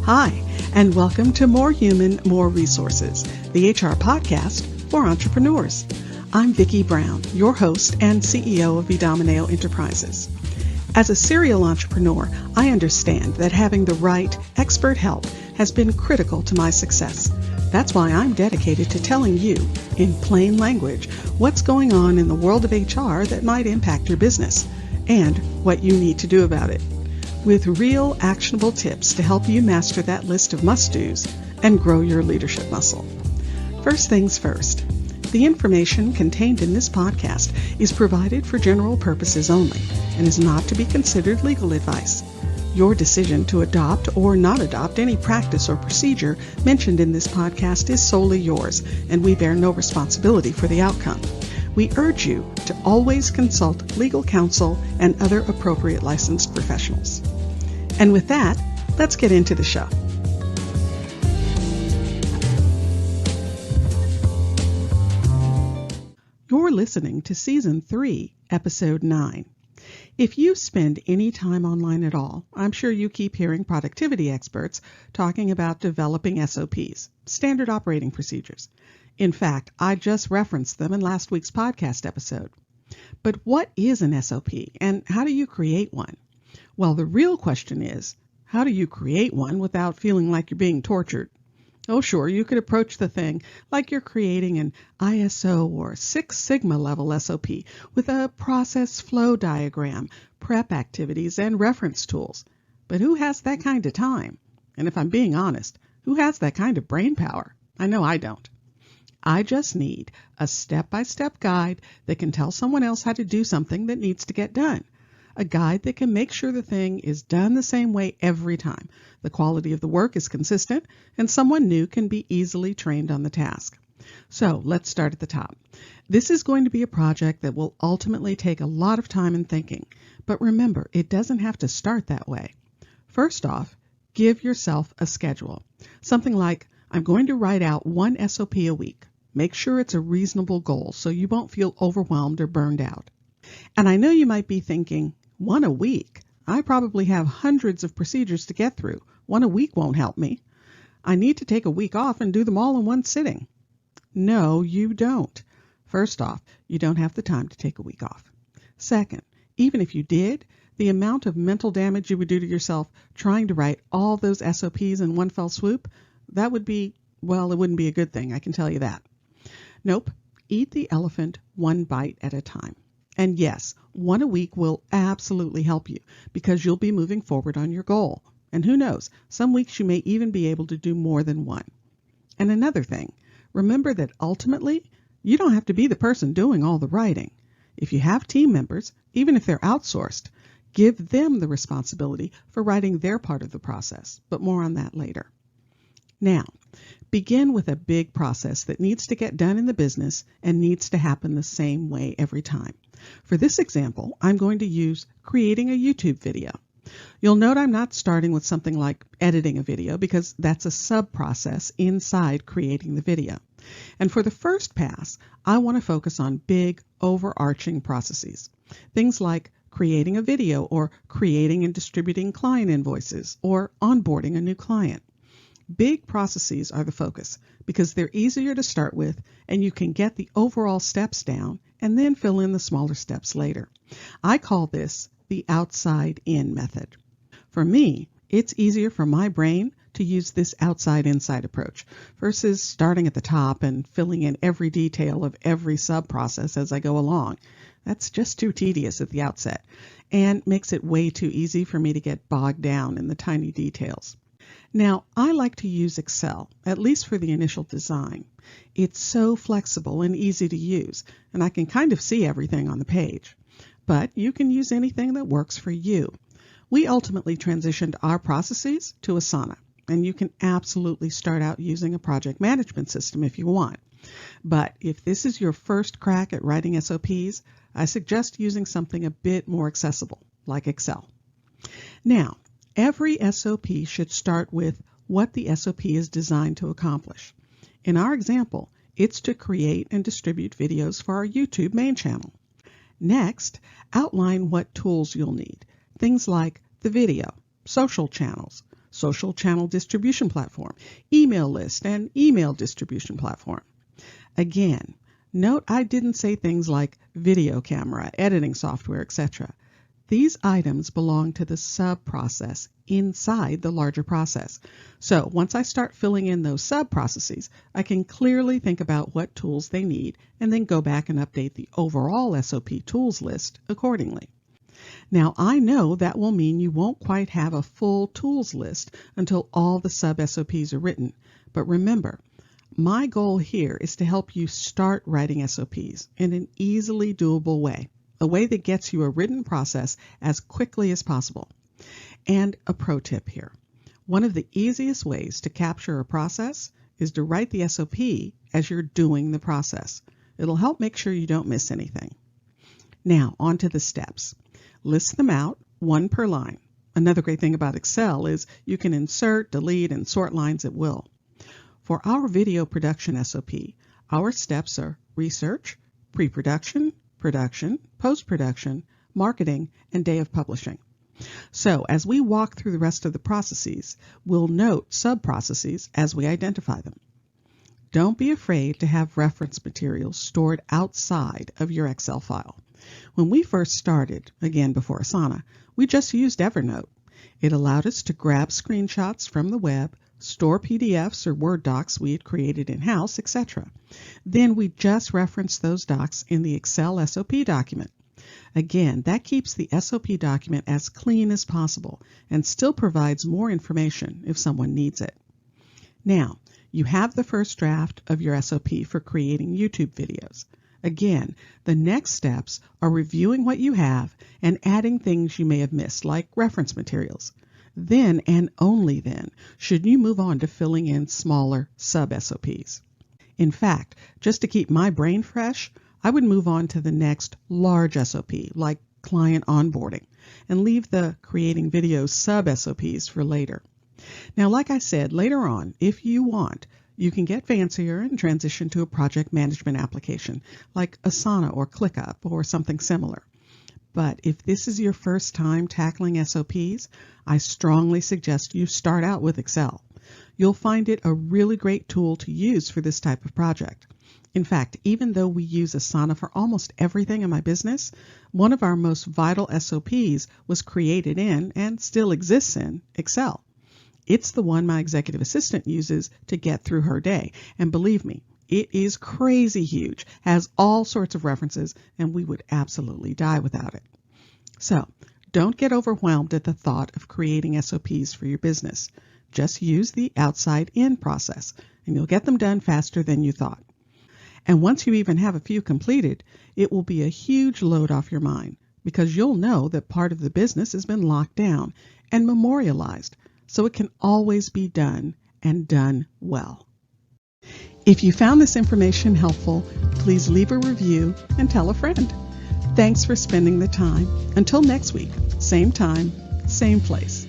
Hi, and welcome to More Human, More Resources, the HR podcast for entrepreneurs. I'm Vicki Brown, your host and CEO of Vidamaneo Enterprises. As a serial entrepreneur, I understand that having the right expert help has been critical to my success. That's why I'm dedicated to telling you, in plain language, what's going on in the world of HR that might impact your business and what you need to do about it, with real actionable tips to help you master that list of must-dos and grow your leadership muscle. First things first, the information contained in this podcast is provided for general purposes only and is not to be considered legal advice. Your decision to adopt or not adopt any practice or procedure mentioned in this podcast is solely yours, and we bear no responsibility for the outcome. We urge you to always consult legal counsel and other appropriate licensed professionals. And with that, let's get into the show. You're listening to Season 3, Episode 9. If you spend any time online at all, I'm sure you keep hearing productivity experts talking about developing SOPs, standard operating procedures. In fact, I just referenced them in last week's podcast episode. But what is an SOP, and how do you create one? Well, the real question is, how do you create one without feeling like you're being tortured? Oh, sure, you could approach the thing like you're creating an ISO or Six Sigma level SOP with a process flow diagram, prep activities, and reference tools. But who has that kind of time? And if I'm being honest, who has that kind of brain power? I know I don't. I just need a step-by-step guide that can tell someone else how to do something that needs to get done. A guide that can make sure the thing is done the same way every time, the quality of the work is consistent, and someone new can be easily trained on the task. So let's start at the top. This is going to be a project that will ultimately take a lot of time and thinking, but remember, it doesn't have to start that way. First off, give yourself a schedule. Something like, I'm going to write out one SOP a week. Make sure it's a reasonable goal so you won't feel overwhelmed or burned out. And I know you might be thinking, one a week? I probably have hundreds of procedures to get through. One a week won't help me. I need to take a week off and do them all in one sitting. No, you don't. First off, you don't have the time to take a week off. Second, even if you did, the amount of mental damage you would do to yourself trying to write all those SOPs in one fell swoop, that would be, well, it wouldn't be a good thing, I can tell you that. Nope, eat the elephant one bite at a time. And yes, one a week will absolutely help you because you'll be moving forward on your goal. And who knows, some weeks you may even be able to do more than one. And another thing, remember that ultimately, you don't have to be the person doing all the writing. If you have team members, even if they're outsourced, give them the responsibility for writing their part of the process, but more on that later. Now, begin with a big process that needs to get done in the business and needs to happen the same way every time. For this example, I'm going to use creating a YouTube video. You'll note I'm not starting with something like editing a video because that's a sub-process inside creating the video. And for the first pass, I want to focus on big, overarching processes. Things like creating a video or creating and distributing client invoices or onboarding a new client. Big processes are the focus because they're easier to start with and you can get the overall steps down and then fill in the smaller steps later. I call this the outside-in method. For me, it's easier for my brain to use this outside-inside approach versus starting at the top and filling in every detail of every sub-process as I go along. That's just too tedious at the outset and makes it way too easy for me to get bogged down in the tiny details. Now, I like to use Excel, at least for the initial design. It's so flexible and easy to use, and I can kind of see everything on the page. But you can use anything that works for you. We ultimately transitioned our processes to Asana, and you can absolutely start out using a project management system if you want. But if this is your first crack at writing SOPs, I suggest using something a bit more accessible, like Excel. Now, every SOP should start with what the SOP is designed to accomplish. In our example, it's to create and distribute videos for our YouTube main channel. Next, outline what tools you'll need. Things like the video, social channels, social channel distribution platform, email list, and email distribution platform. Again, note I didn't say things like video camera, editing software, etc. These items belong to the sub-process inside the larger process. So once I start filling in those sub-processes, I can clearly think about what tools they need and then go back and update the overall SOP tools list accordingly. Now I know that will mean you won't quite have a full tools list until all the sub-SOPs are written, but remember, my goal here is to help you start writing SOPs in an easily doable way, a way that gets you a written process as quickly as possible. And a pro tip here. One of the easiest ways to capture a process is to write the SOP as you're doing the process. It'll help make sure you don't miss anything. Now, on to the steps. List them out, one per line. Another great thing about Excel is you can insert, delete, and sort lines at will. For our video production SOP, our steps are research, pre-production, production, post-production, marketing, and day of publishing. So as we walk through the rest of the processes, we'll note sub-processes as we identify them. Don't be afraid to have reference materials stored outside of your Excel file. When we first started, again before Asana, we just used Evernote. It allowed us to grab screenshots from the web, store PDFs or Word docs we had created in-house, etc. Then we just referenced those docs in the Excel SOP document. Again, that keeps the SOP document as clean as possible and still provides more information if someone needs it. Now, you have the first draft of your SOP for creating YouTube videos. Again, the next steps are reviewing what you have and adding things you may have missed, like reference materials. Then and only then should you move on to filling in smaller sub-SOPs. In fact, just to keep my brain fresh, I would move on to the next large SOP, like client onboarding, and leave the creating videos sub-SOPs for later. Now, like I said, later on, if you want, you can get fancier and transition to a project management application like Asana or ClickUp or something similar. But if this is your first time tackling SOPs, I strongly suggest you start out with Excel. You'll find it a really great tool to use for this type of project. In fact, even though we use Asana for almost everything in my business, one of our most vital SOPs was created in and still exists in Excel. It's the one my executive assistant uses to get through her day. And believe me, it is crazy huge, has all sorts of references, and we would absolutely die without it. So don't get overwhelmed at the thought of creating SOPs for your business. Just use the outside-in process, and you'll get them done faster than you thought. And once you even have a few completed, it will be a huge load off your mind because you'll know that part of the business has been locked down and memorialized, so it can always be done and done well. If you found this information helpful, please leave a review and tell a friend. Thanks for spending the time. Until next week, same time, same place.